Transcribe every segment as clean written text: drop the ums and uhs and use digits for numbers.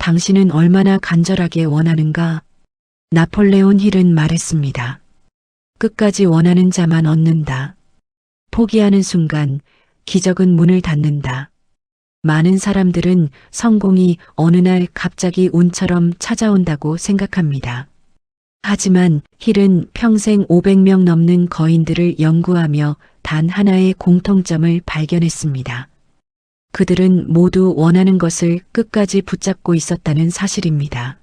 당신은 얼마나 간절하게 원하는가? 나폴레온 힐은 말했습니다. 끝까지 원하는 자만 얻는다. 포기하는 순간 기적은 문을 닫는다. 많은 사람들은 성공이 어느 날 갑자기 운처럼 찾아온다고 생각합니다. 하지만 힐은 평생 500명 넘는 거인들을 연구하며 단 하나의 공통점을 발견했습니다. 그들은 모두 원하는 것을 끝까지 붙잡고 있었다는 사실입니다.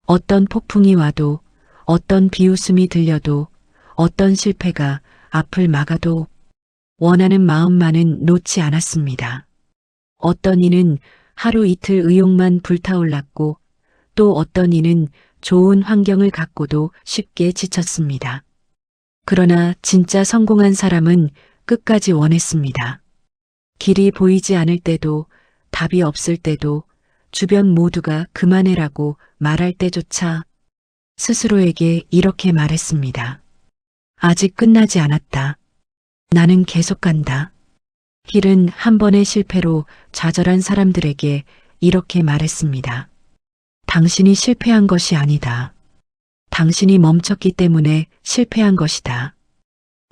어떤 폭풍이 와도, 어떤 비웃음이 들려도, 어떤 실패가 앞을 막아도 원하는 마음만은 놓지 않았습니다. 어떤 이는 하루 이틀 의욕만 불타올랐고 또 어떤 이는 좋은 환경을 갖고도 쉽게 지쳤습니다. 그러나 진짜 성공한 사람은 끝까지 원했습니다. 길이 보이지 않을 때도, 답이 없을 때도, 주변 모두가 그만해라고 말할 때조차 스스로에게 이렇게 말했습니다. 아직 끝나지 않았다. 나는 계속 간다. 힐은 한 번의 실패로 좌절한 사람들에게 이렇게 말했습니다. 당신이 실패한 것이 아니다. 당신이 멈췄기 때문에 실패한 것이다.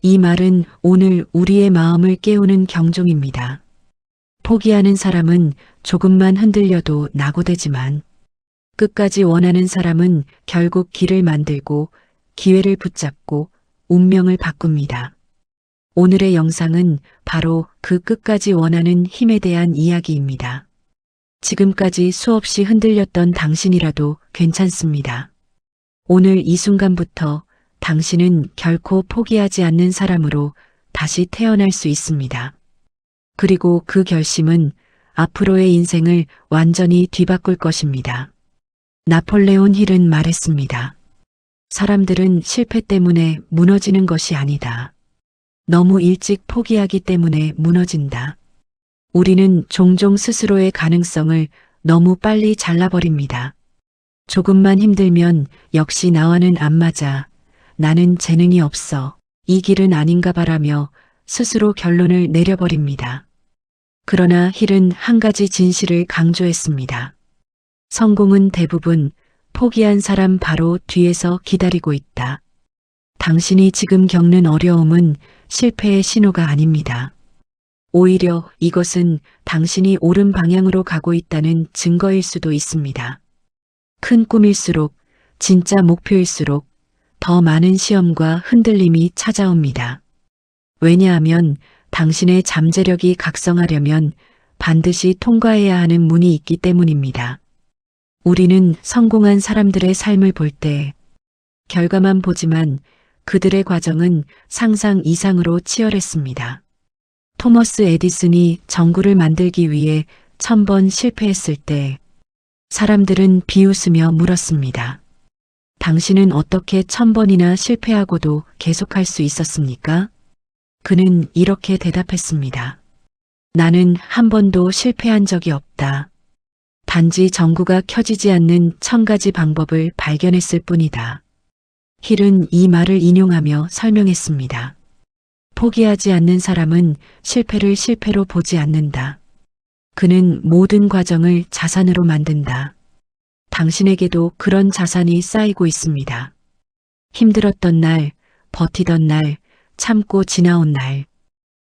이 말은 오늘 우리의 마음을 깨우는 경종입니다. 포기하는 사람은 조금만 흔들려도 낙오되지만 끝까지 원하는 사람은 결국 길을 만들고 기회를 붙잡고 운명을 바꿉니다. 오늘의 영상은 바로 그 끝까지 원하는 힘에 대한 이야기입니다. 지금까지 수없이 흔들렸던 당신이라도 괜찮습니다. 오늘 이 순간부터 당신은 결코 포기하지 않는 사람으로 다시 태어날 수 있습니다. 그리고 그 결심은 앞으로의 인생을 완전히 뒤바꿀 것입니다. 나폴레온 힐은 말했습니다. 사람들은 실패 때문에 무너지는 것이 아니다. 너무 일찍 포기하기 때문에 무너진다. 우리는 종종 스스로의 가능성을 너무 빨리 잘라버립니다. 조금만 힘들면 역시 나와는 안 맞아. 나는 재능이 없어. 이 길은 아닌가 바라며 스스로 결론을 내려버립니다. 그러나 힐은 한 가지 진실을 강조했습니다. 성공은 대부분 포기한 사람 바로 뒤에서 기다리고 있다. 당신이 지금 겪는 어려움은 실패의 신호가 아닙니다. 오히려 이것은 당신이 옳은 방향으로 가고 있다는 증거일 수도 있습니다. 큰 꿈일수록, 진짜 목표일수록 더 많은 시험과 흔들림이 찾아옵니다. 왜냐하면 당신의 잠재력이 각성하려면 반드시 통과해야 하는 문이 있기 때문입니다. 우리는 성공한 사람들의 삶을 볼 때 결과만 보지만 그들의 과정은 상상 이상으로 치열했습니다. 토머스 에디슨이 전구를 만들기 위해 1000번 실패했을 때 사람들은 비웃으며 물었습니다. 당신은 어떻게 1000번이나 실패하고도 계속할 수 있었습니까? 그는 이렇게 대답했습니다. 나는 한 번도 실패한 적이 없다. 단지 전구가 켜지지 않는 1000가지 방법을 발견했을 뿐이다. 힐은 이 말을 인용하며 설명했습니다. 포기하지 않는 사람은 실패를 실패로 보지 않는다. 그는 모든 과정을 자산으로 만든다. 당신에게도 그런 자산이 쌓이고 있습니다. 힘들었던 날, 버티던 날, 참고 지나온 날.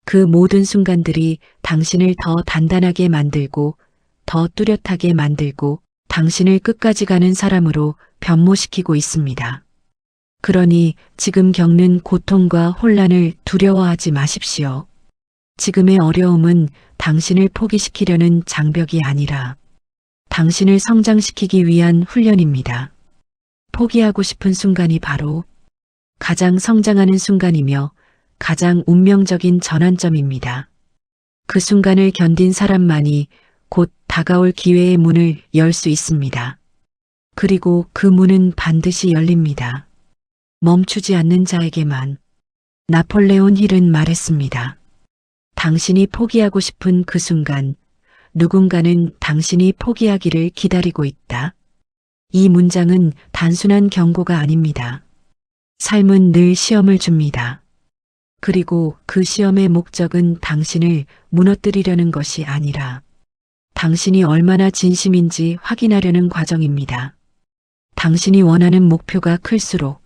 그 모든 순간들이 당신을 더 단단하게 만들고 더 뚜렷하게 만들고 당신을 끝까지 가는 사람으로 변모시키고 있습니다. 그러니 지금 겪는 고통과 혼란을 두려워하지 마십시오. 지금의 어려움은 당신을 포기시키려는 장벽이 아니라 당신을 성장시키기 위한 훈련입니다. 포기하고 싶은 순간이 바로 가장 성장하는 순간이며 가장 운명적인 전환점입니다. 그 순간을 견딘 사람만이 곧 다가올 기회의 문을 열 수 있습니다. 그리고 그 문은 반드시 열립니다. 멈추지 않는 자에게만. 나폴레온 힐은 말했습니다. 당신이 포기하고 싶은 그 순간 누군가는 당신이 포기하기를 기다리고 있다. 이 문장은 단순한 경고가 아닙니다. 삶은 늘 시험을 줍니다. 그리고 그 시험의 목적은 당신을 무너뜨리려는 것이 아니라 당신이 얼마나 진심인지 확인하려는 과정입니다. 당신이 원하는 목표가 클수록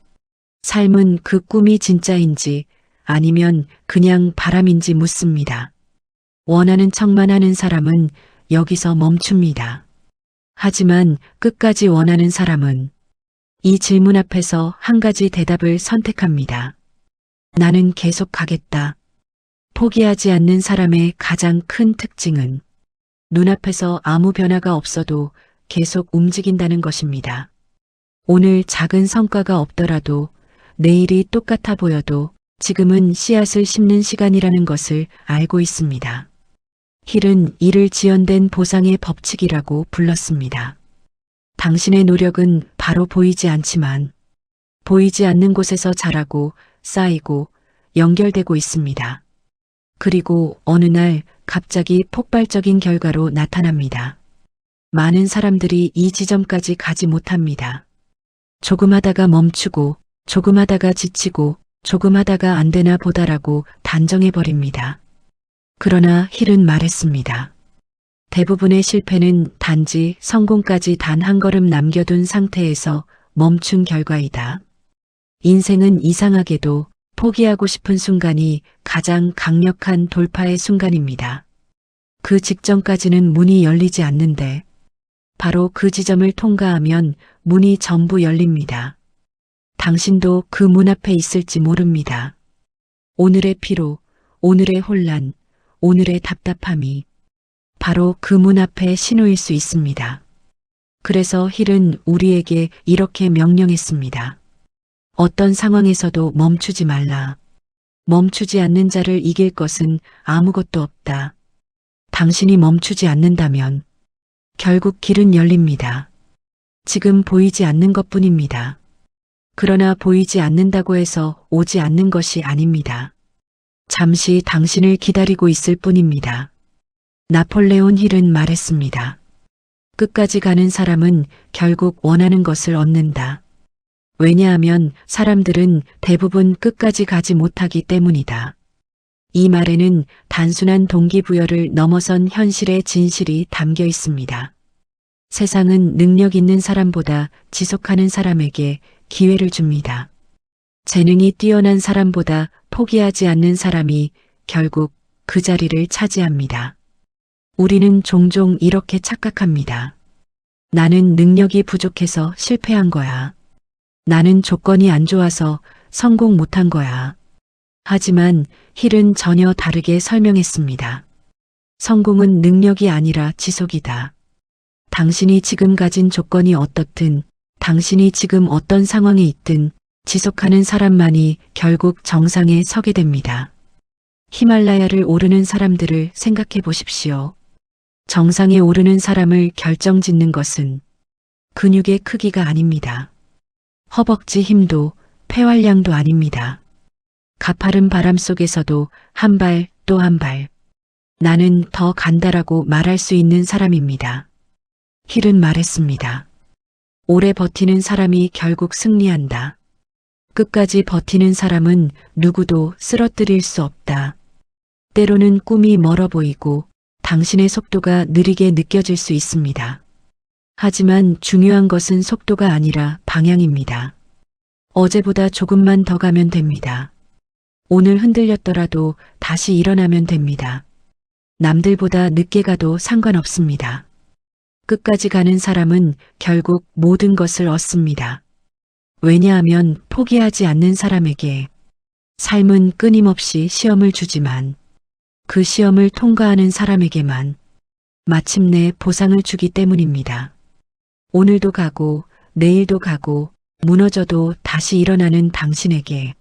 삶은 그 꿈이 진짜인지 아니면 그냥 바람인지 묻습니다. 원하는 척만 하는 사람은 여기서 멈춥니다. 하지만 끝까지 원하는 사람은 이 질문 앞에서 한 가지 대답을 선택합니다. 나는 계속 가겠다. 포기하지 않는 사람의 가장 큰 특징은 눈앞에서 아무 변화가 없어도 계속 움직인다는 것입니다. 오늘 작은 성과가 없더라도 내일이 똑같아 보여도 지금은 씨앗을 심는 시간이라는 것을 알고 있습니다. 힐은 이를 지연된 보상의 법칙이라고 불렀습니다. 당신의 노력은 바로 보이지 않지만 보이지 않는 곳에서 자라고 쌓이고 연결되고 있습니다. 그리고 어느 날 갑자기 폭발적인 결과로 나타납니다. 많은 사람들이 이 지점까지 가지 못합니다. 조금 하다가 멈추고 조금 하다가 지치고 조금 하다가 안 되나 보다라고 단정해버립니다. 그러나 힐은 말했습니다. 대부분의 실패는 단지 성공까지 단 한 걸음 남겨둔 상태에서 멈춘 결과이다. 인생은 이상하게도 포기하고 싶은 순간이 가장 강력한 돌파의 순간입니다. 그 직전까지는 문이 열리지 않는데 바로 그 지점을 통과하면 문이 전부 열립니다. 당신도 그 문 앞에 있을지 모릅니다. 오늘의 피로, 오늘의 혼란, 오늘의 답답함이 바로 그 문 앞에 신호일 수 있습니다. 그래서 힐은 우리에게 이렇게 명령했습니다. 어떤 상황에서도 멈추지 말라. 멈추지 않는 자를 이길 것은 아무것도 없다. 당신이 멈추지 않는다면 결국 길은 열립니다. 지금 보이지 않는 것뿐입니다. 그러나 보이지 않는다고 해서 오지 않는 것이 아닙니다. 잠시 당신을 기다리고 있을 뿐입니다. 나폴레온 힐은 말했습니다. 끝까지 가는 사람은 결국 원하는 것을 얻는다. 왜냐하면 사람들은 대부분 끝까지 가지 못하기 때문이다. 이 말에는 단순한 동기부여를 넘어선 현실의 진실이 담겨 있습니다. 세상은 능력 있는 사람보다 지속하는 사람에게 기회를 줍니다. 재능이 뛰어난 사람보다 포기하지 않는 사람이 결국 그 자리를 차지합니다. 우리는 종종 이렇게 착각합니다. 나는 능력이 부족해서 실패한 거야. 나는 조건이 안 좋아서 성공 못한 거야. 하지만 힐은 전혀 다르게 설명했습니다. 성공은 능력이 아니라 지속이다. 당신이 지금 가진 조건이 어떻든, 당신이 지금 어떤 상황에 있든 지속하는 사람만이 결국 정상에 서게 됩니다. 히말라야를 오르는 사람들을 생각해 보십시오. 정상에 오르는 사람을 결정짓는 것은 근육의 크기가 아닙니다. 허벅지 힘도 폐활량도 아닙니다. 가파른 바람 속에서도 한 발 또 한 발. 나는 더 간다라고 말할 수 있는 사람입니다. 힐은 말했습니다. 오래 버티는 사람이 결국 승리한다. 끝까지 버티는 사람은 누구도 쓰러뜨릴 수 없다. 때로는 꿈이 멀어 보이고 당신의 속도가 느리게 느껴질 수 있습니다. 하지만 중요한 것은 속도가 아니라 방향입니다. 어제보다 조금만 더 가면 됩니다. 오늘 흔들렸더라도 다시 일어나면 됩니다. 남들보다 늦게 가도 상관없습니다. 끝까지 가는 사람은 결국 모든 것을 얻습니다. 왜냐하면 포기하지 않는 사람에게 삶은 끊임없이 시험을 주지만 그 시험을 통과하는 사람에게만 마침내 보상을 주기 때문입니다. 오늘도 가고 내일도 가고 무너져도 다시 일어나는 당신에게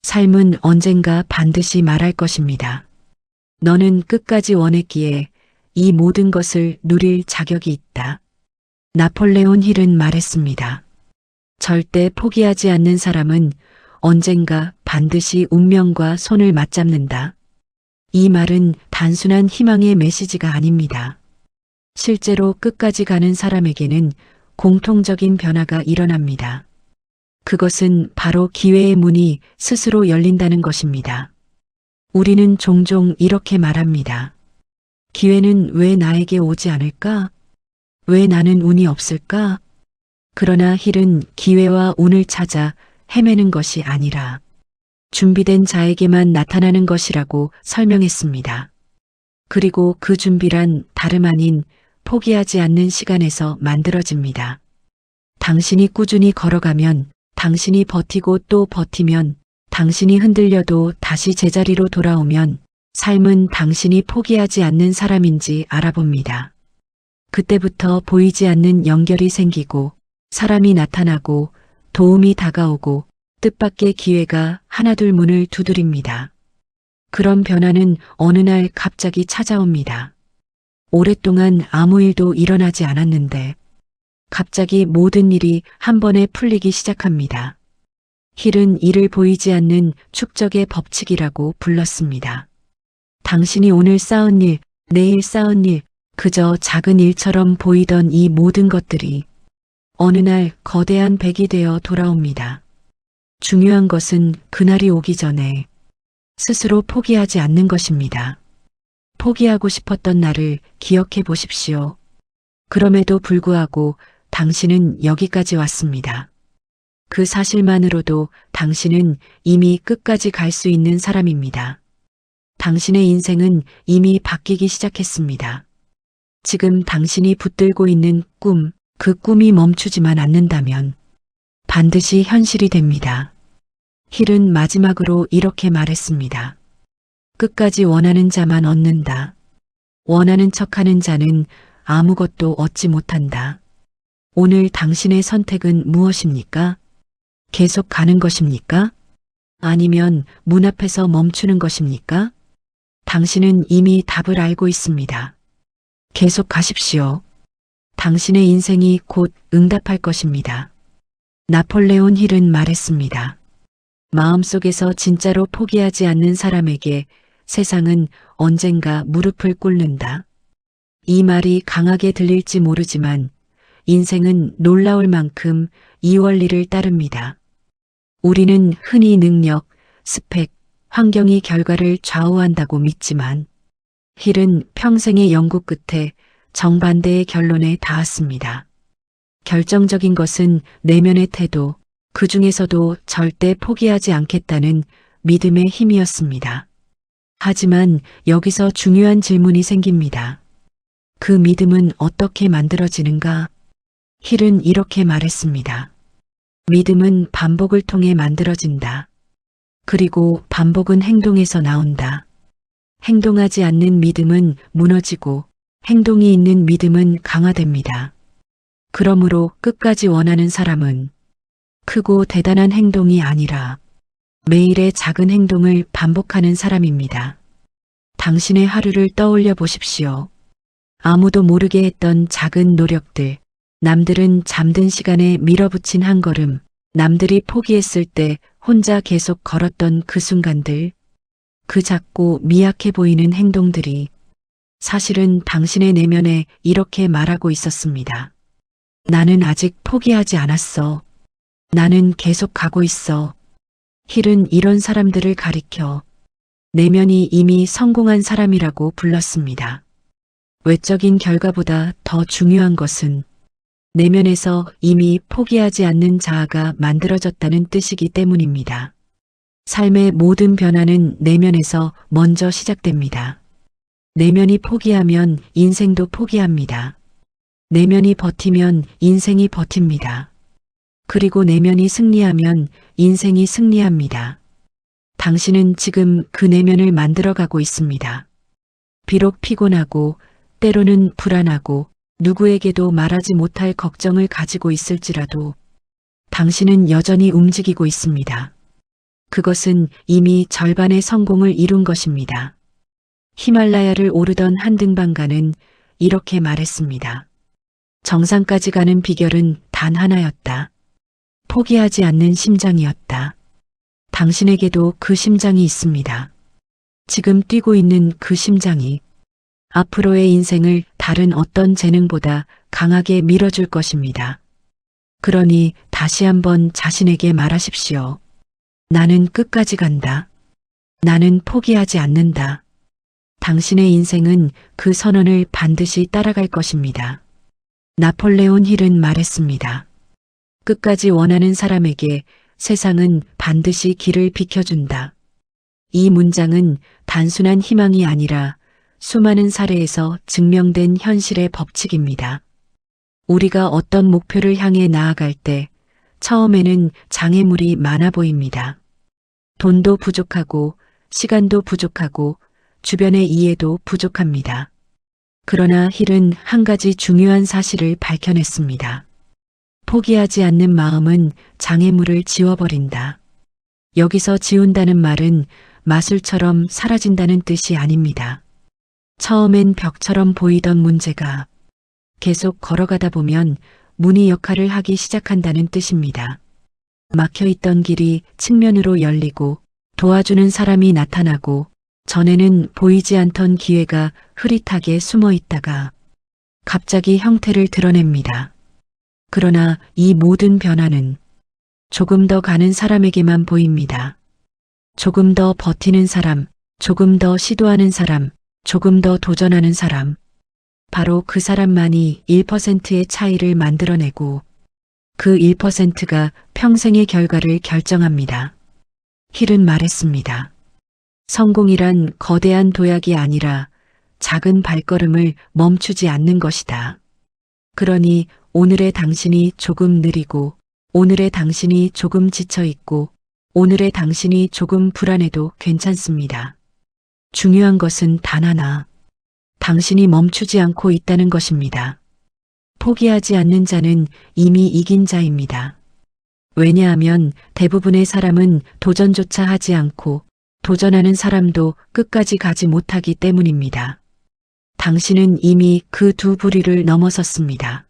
삶은 언젠가 반드시 말할 것입니다. 너는 끝까지 원했기에 이 모든 것을 누릴 자격이 있다. 나폴레온 힐은 말했습니다. 절대 포기하지 않는 사람은 언젠가 반드시 운명과 손을 맞잡는다. 이 말은 단순한 희망의 메시지가 아닙니다. 실제로 끝까지 가는 사람에게는 공통적인 변화가 일어납니다. 그것은 바로 기회의 문이 스스로 열린다는 것입니다. 우리는 종종 이렇게 말합니다. 기회는 왜 나에게 오지 않을까? 왜 나는 운이 없을까? 그러나 힐은 기회와 운을 찾아 헤매는 것이 아니라 준비된 자에게만 나타나는 것이라고 설명했습니다. 그리고 그 준비란 다름 아닌 포기하지 않는 시간에서 만들어집니다. 당신이 꾸준히 걸어가면, 당신이 버티고 또 버티면, 당신이 흔들려도 다시 제자리로 돌아오면 삶은 당신이 포기하지 않는 사람인지 알아봅니다. 그때부터 보이지 않는 연결이 생기고 사람이 나타나고 도움이 다가오고 뜻밖의 기회가 하나둘 문을 두드립니다. 그런 변화는 어느 날 갑자기 찾아옵니다. 오랫동안 아무 일도 일어나지 않았는데 갑자기 모든 일이 한 번에 풀리기 시작합니다. 힐은 이를 보이지 않는 축적의 법칙이라고 불렀습니다. 당신이 오늘 쌓은 일, 내일 쌓은 일, 그저 작은 일처럼 보이던 이 모든 것들이 어느 날 거대한 백이 되어 돌아옵니다. 중요한 것은 그날이 오기 전에 스스로 포기하지 않는 것입니다. 포기하고 싶었던 날을 기억해 보십시오. 그럼에도 불구하고 당신은 여기까지 왔습니다. 그 사실만으로도 당신은 이미 끝까지 갈 수 있는 사람입니다. 당신의 인생은 이미 바뀌기 시작했습니다. 지금 당신이 붙들고 있는 꿈, 그 꿈이 멈추지만 않는다면 반드시 현실이 됩니다. 힐은 마지막으로 이렇게 말했습니다. 끝까지 원하는 자만 얻는다. 원하는 척하는 자는 아무것도 얻지 못한다. 오늘 당신의 선택은 무엇입니까? 계속 가는 것입니까? 아니면 문 앞에서 멈추는 것입니까? 당신은 이미 답을 알고 있습니다. 계속 가십시오. 당신의 인생이 곧 응답할 것입니다. 나폴레온 힐은 말했습니다. 마음속에서 진짜로 포기하지 않는 사람에게 세상은 언젠가 무릎을 꿇는다. 이 말이 강하게 들릴지 모르지만 인생은 놀라울 만큼 이 원리를 따릅니다. 우리는 흔히 능력, 스펙, 환경이 결과를 좌우한다고 믿지만 힐은 평생의 연구 끝에 정반대의 결론에 닿았습니다. 결정적인 것은 내면의 태도, 그 중에서도 절대 포기하지 않겠다는 믿음의 힘이었습니다. 하지만 여기서 중요한 질문이 생깁니다. 그 믿음은 어떻게 만들어지는가? 힐은 이렇게 말했습니다. 믿음은 반복을 통해 만들어진다. 그리고 반복은 행동에서 나온다. 행동하지 않는 믿음은 무너지고 행동이 있는 믿음은 강화됩니다. 그러므로 끝까지 원하는 사람은 크고 대단한 행동이 아니라 매일의 작은 행동을 반복하는 사람입니다. 당신의 하루를 떠올려 보십시오. 아무도 모르게 했던 작은 노력들, 남들은 잠든 시간에 밀어붙인 한 걸음, 남들이 포기했을 때 혼자 계속 걸었던 그 순간들, 그 작고 미약해 보이는 행동들이 사실은 당신의 내면에 이렇게 말하고 있었습니다. 나는 아직 포기하지 않았어. 나는 계속 가고 있어. 힐은 이런 사람들을 가리켜 내면이 이미 성공한 사람이라고 불렀습니다. 외적인 결과보다 더 중요한 것은 내면에서 이미 포기하지 않는 자아가 만들어졌다는 뜻이기 때문입니다. 삶의 모든 변화는 내면에서 먼저 시작됩니다. 내면이 포기하면 인생도 포기합니다. 내면이 버티면 인생이 버팁니다. 그리고 내면이 승리하면 인생이 승리합니다. 당신은 지금 그 내면을 만들어가고 있습니다. 비록 피곤하고 때로는 불안하고 누구에게도 말하지 못할 걱정을 가지고 있을지라도 당신은 여전히 움직이고 있습니다. 그것은 이미 절반의 성공을 이룬 것입니다. 히말라야를 오르던 한 등반가는 이렇게 말했습니다. 정상까지 가는 비결은 단 하나였다. 포기하지 않는 심장이었다. 당신에게도 그 심장이 있습니다. 지금 뛰고 있는 그 심장이 앞으로의 인생을 다른 어떤 재능보다 강하게 밀어줄 것입니다. 그러니 다시 한번 자신에게 말하십시오. 나는 끝까지 간다. 나는 포기하지 않는다. 당신의 인생은 그 선언을 반드시 따라갈 것입니다. 나폴레온 힐은 말했습니다. 끝까지 원하는 사람에게 세상은 반드시 길을 비켜준다. 이 문장은 단순한 희망이 아니라 수많은 사례에서 증명된 현실의 법칙입니다. 우리가 어떤 목표를 향해 나아갈 때 처음에는 장애물이 많아 보입니다. 돈도 부족하고 시간도 부족하고 주변의 이해도 부족합니다. 그러나 힐은 한 가지 중요한 사실을 밝혀냈습니다. 포기하지 않는 마음은 장애물을 지워버린다. 여기서 지운다는 말은 마술처럼 사라진다는 뜻이 아닙니다. 처음엔 벽처럼 보이던 문제가 계속 걸어가다 보면 문이 역할을 하기 시작한다는 뜻입니다. 막혀있던 길이 측면으로 열리고 도와주는 사람이 나타나고 전에는 보이지 않던 기회가 흐릿하게 숨어 있다가 갑자기 형태를 드러냅니다. 그러나 이 모든 변화는 조금 더 가는 사람에게만 보입니다. 조금 더 버티는 사람, 조금 더 시도하는 사람, 조금 더 도전하는 사람. 바로 그 사람만이 1%의 차이를 만들어내고 그 1%가 평생의 결과를 결정합니다. 힐은 말했습니다. 성공이란 거대한 도약이 아니라 작은 발걸음을 멈추지 않는 것이다. 그러니 오늘의 당신이 조금 느리고 오늘의 당신이 조금 지쳐있고 오늘의 당신이 조금 불안해도 괜찮습니다. 중요한 것은 단 하나. 당신이 멈추지 않고 있다는 것입니다. 포기하지 않는 자는 이미 이긴 자입니다. 왜냐하면 대부분의 사람은 도전조차 하지 않고 도전하는 사람도 끝까지 가지 못하기 때문입니다. 당신은 이미 그 두 부류를 넘어섰습니다.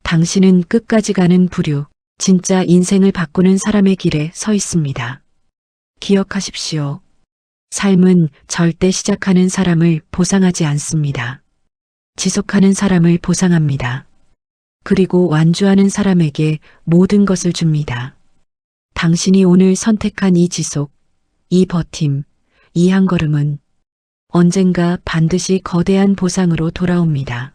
당신은 끝까지 가는 부류, 진짜 인생을 바꾸는 사람의 길에 서 있습니다. 기억하십시오. 삶은 절대 시작하는 사람을 보상하지 않습니다. 지속하는 사람을 보상합니다. 그리고 완주하는 사람에게 모든 것을 줍니다. 당신이 오늘 선택한 이 지속, 이 버팀, 이 한 걸음은 언젠가 반드시 거대한 보상으로 돌아옵니다.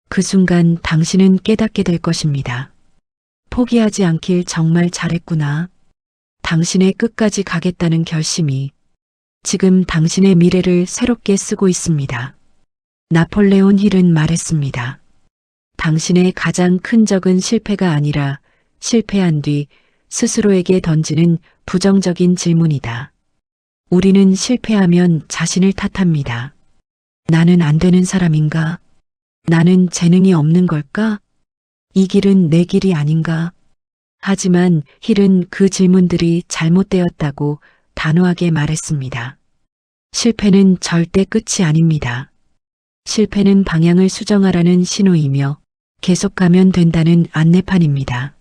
그 순간 당신은 깨닫게 될 것입니다. 포기하지 않길 정말 잘했구나. 당신의 끝까지 가겠다는 결심이 지금 당신의 미래를 새롭게 쓰고 있습니다. 나폴레온 힐은 말했습니다. 당신의 가장 큰 적은 실패가 아니라 실패한 뒤 스스로에게 던지는 부정적인 질문이다. 우리는 실패하면 자신을 탓합니다. 나는 안 되는 사람인가? 나는 재능이 없는 걸까? 이 길은 내 길이 아닌가? 하지만 힐은 그 질문들이 잘못되었다고 단호하게 말했습니다. 실패는 절대 끝이 아닙니다. 실패는 방향을 수정하라는 신호이며 계속 가면 된다는 안내판입니다.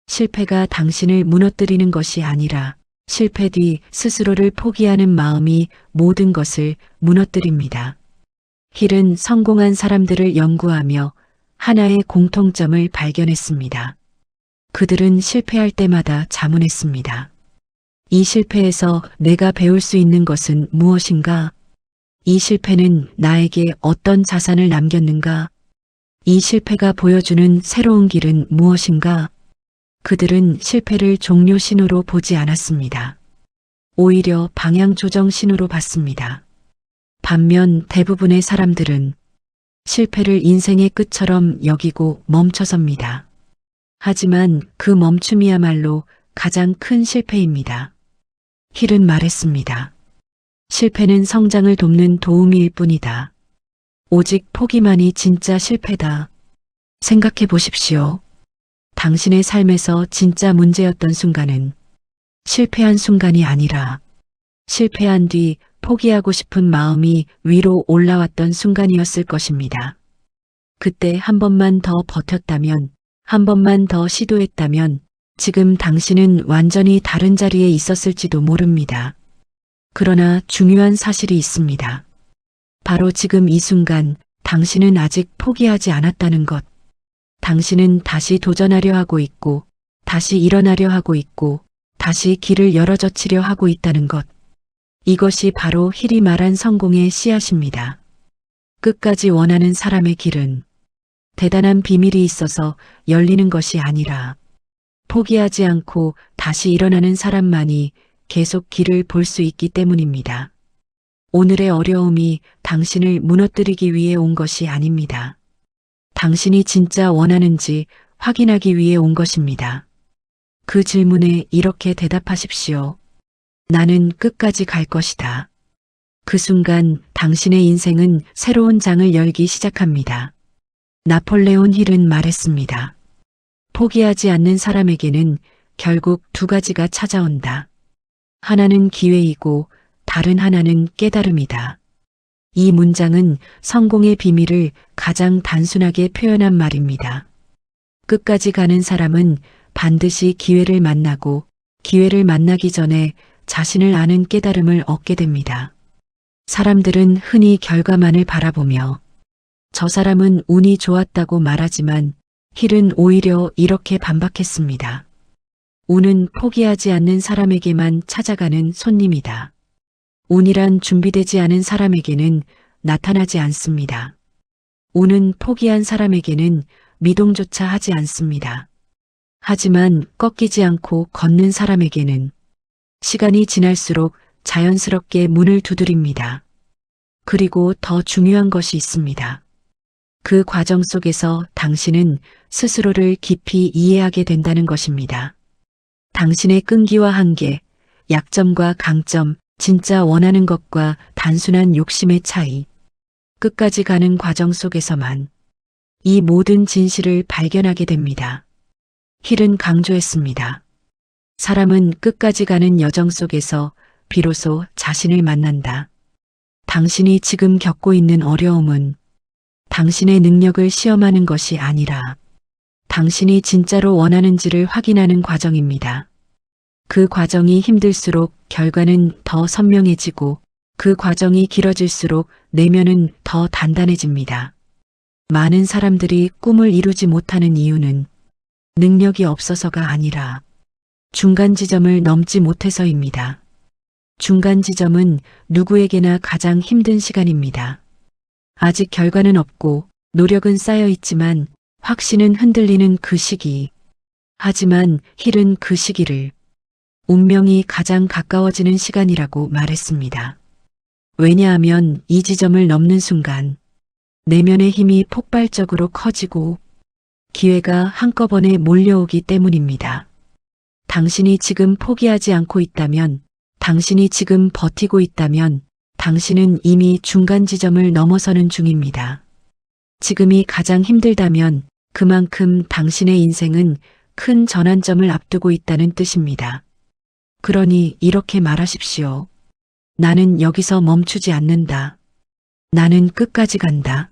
실패가 당신을 무너뜨리는 것이 아니라 실패 뒤 스스로를 포기하는 마음이 모든 것을 무너뜨립니다. 힐은 성공한 사람들을 연구하며 하나의 공통점을 발견했습니다. 그들은 실패할 때마다 자문했습니다. 이 실패에서 내가 배울 수 있는 것은 무엇인가? 이 실패는 나에게 어떤 자산을 남겼는가? 이 실패가 보여주는 새로운 길은 무엇인가? 그들은 실패를 종료 신호로 보지 않았습니다. 오히려 방향 조정 신호로 봤습니다. 반면 대부분의 사람들은 실패를 인생의 끝처럼 여기고 멈춰섭니다. 하지만 그 멈춤이야말로 가장 큰 실패입니다. 힐은 말했습니다. 실패는 성장을 돕는 도우미일 뿐이다. 오직 포기만이 진짜 실패다. 생각해 보십시오. 당신의 삶에서 진짜 문제였던 순간은 실패한 순간이 아니라 실패한 뒤 포기하고 싶은 마음이 위로 올라왔던 순간이었을 것입니다. 그때 한 번만 더 버텼다면, 한 번만 더 시도했다면 지금 당신은 완전히 다른 자리에 있었을지도 모릅니다. 그러나 중요한 사실이 있습니다. 바로 지금 이 순간 당신은 아직 포기하지 않았다는 것. 당신은 다시 도전하려 하고 있고, 다시 일어나려 하고 있고, 다시 길을 열어젖히려 하고 있다는 것. 이것이 바로 힐이 말한 성공의 씨앗입니다. 끝까지 원하는 사람의 길은 대단한 비밀이 있어서 열리는 것이 아니라 포기하지 않고 다시 일어나는 사람만이 계속 길을 볼 수 있기 때문입니다. 오늘의 어려움이 당신을 무너뜨리기 위해 온 것이 아닙니다. 당신이 진짜 원하는지 확인하기 위해 온 것입니다. 그 질문에 이렇게 대답하십시오. 나는 끝까지 갈 것이다. 그 순간 당신의 인생은 새로운 장을 열기 시작합니다. 나폴레온 힐은 말했습니다. 포기하지 않는 사람에게는 결국 두 가지가 찾아온다. 하나는 기회이고 다른 하나는 깨달음이다. 이 문장은 성공의 비밀을 가장 단순하게 표현한 말입니다. 끝까지 가는 사람은 반드시 기회를 만나고 기회를 만나기 전에 자신을 아는 깨달음을 얻게 됩니다. 사람들은 흔히 결과만을 바라보며 저 사람은 운이 좋았다고 말하지만 힐은 오히려 이렇게 반박했습니다. 운은 포기하지 않는 사람에게만 찾아가는 손님이다. 운이란 준비되지 않은 사람에게는 나타나지 않습니다. 운은 포기한 사람에게는 미동조차 하지 않습니다. 하지만 꺾이지 않고 걷는 사람에게는 시간이 지날수록 자연스럽게 문을 두드립니다. 그리고 더 중요한 것이 있습니다. 그 과정 속에서 당신은 스스로를 깊이 이해하게 된다는 것입니다. 당신의 끈기와 한계, 약점과 강점, 진짜 원하는 것과 단순한 욕심의 차이, 끝까지 가는 과정 속에서만 이 모든 진실을 발견하게 됩니다. 힐은 강조했습니다. 사람은 끝까지 가는 여정 속에서 비로소 자신을 만난다. 당신이 지금 겪고 있는 어려움은 당신의 능력을 시험하는 것이 아니라 당신이 진짜로 원하는지를 확인하는 과정입니다. 그 과정이 힘들수록 결과는 더 선명해지고 그 과정이 길어질수록 내면은 더 단단해집니다. 많은 사람들이 꿈을 이루지 못하는 이유는 능력이 없어서가 아니라 중간 지점을 넘지 못해서입니다. 중간 지점은 누구에게나 가장 힘든 시간입니다. 아직 결과는 없고 노력은 쌓여 있지만 확신은 흔들리는 그 시기. 하지만 힐은 그 시기를 운명이 가장 가까워지는 시간이라고 말했습니다. 왜냐하면 이 지점을 넘는 순간 내면의 힘이 폭발적으로 커지고 기회가 한꺼번에 몰려오기 때문입니다. 당신이 지금 포기하지 않고 있다면, 당신이 지금 버티고 있다면 당신은 이미 중간 지점을 넘어서는 중입니다. 지금이 가장 힘들다면 그만큼 당신의 인생은 큰 전환점을 앞두고 있다는 뜻입니다. 그러니 이렇게 말하십시오. 나는 여기서 멈추지 않는다. 나는 끝까지 간다.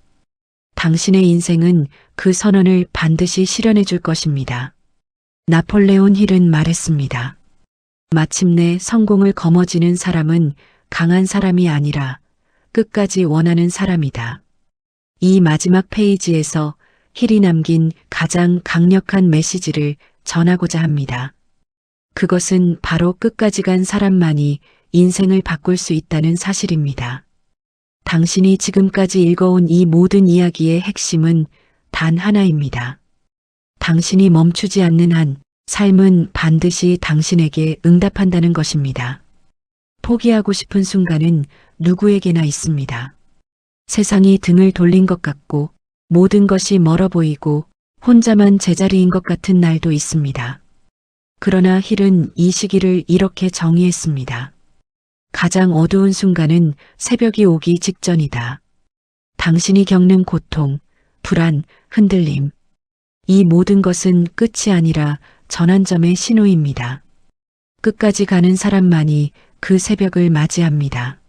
당신의 인생은 그 선언을 반드시 실현해 줄 것입니다. 나폴레온 힐은 말했습니다. 마침내 성공을 거머쥐는 사람은 강한 사람이 아니라 끝까지 원하는 사람이다. 이 마지막 페이지에서 힐이 남긴 가장 강력한 메시지를 전하고자 합니다. 그것은 바로 끝까지 간 사람만이 인생을 바꿀 수 있다는 사실입니다. 당신이 지금까지 읽어온 이 모든 이야기의 핵심은 단 하나입니다. 당신이 멈추지 않는 한 삶은 반드시 당신에게 응답한다는 것입니다. 포기하고 싶은 순간은 누구에게나 있습니다. 세상이 등을 돌린 것 같고 모든 것이 멀어 보이고 혼자만 제자리인 것 같은 날도 있습니다. 그러나 힐은 이 시기를 이렇게 정의했습니다. 가장 어두운 순간은 새벽이 오기 직전이다. 당신이 겪는 고통, 불안, 흔들림. 이 모든 것은 끝이 아니라 전환점의 신호입니다. 끝까지 가는 사람만이 그 새벽을 맞이합니다.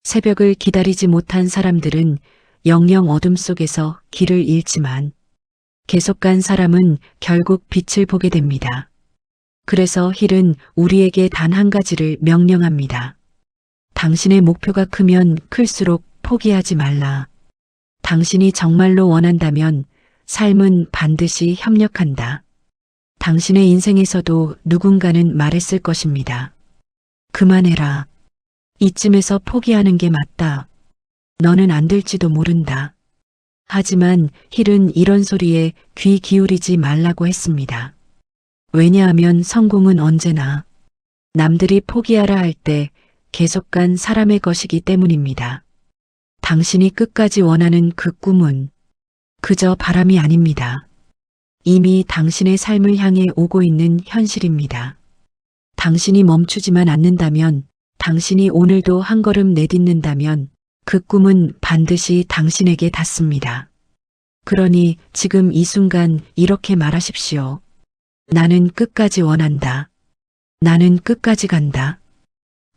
새벽을 기다리지 못한 사람들은 영영 어둠 속에서 길을 잃지만 계속 간 사람은 결국 빛을 보게 됩니다. 그래서 힐은 우리에게 단 한 가지를 명령합니다. 당신의 목표가 크면 클수록 포기하지 말라. 당신이 정말로 원한다면 삶은 반드시 협력한다. 당신의 인생에서도 누군가는 말했을 것입니다. 그만해라. 이쯤에서 포기하는 게 맞다. 너는 안 될지도 모른다. 하지만 힐은 이런 소리에 귀 기울이지 말라고 했습니다. 왜냐하면 성공은 언제나 남들이 포기하라 할 때 계속 간 사람의 것이기 때문입니다. 당신이 끝까지 원하는 그 꿈은 그저 바람이 아닙니다. 이미 당신의 삶을 향해 오고 있는 현실입니다. 당신이 멈추지만 않는다면, 당신이 오늘도 한 걸음 내딛는다면 그 꿈은 반드시 당신에게 닿습니다. 그러니 지금 이 순간 이렇게 말하십시오. 나는 끝까지 원한다. 나는 끝까지 간다.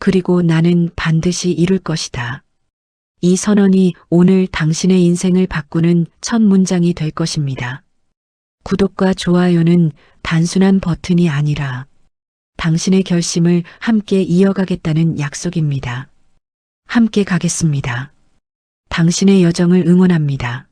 그리고 나는 반드시 이룰 것이다. 이 선언이 오늘 당신의 인생을 바꾸는 첫 문장이 될 것입니다. 구독과 좋아요는 단순한 버튼이 아니라 당신의 결심을 함께 이어가겠다는 약속입니다. 함께 가겠습니다. 당신의 여정을 응원합니다.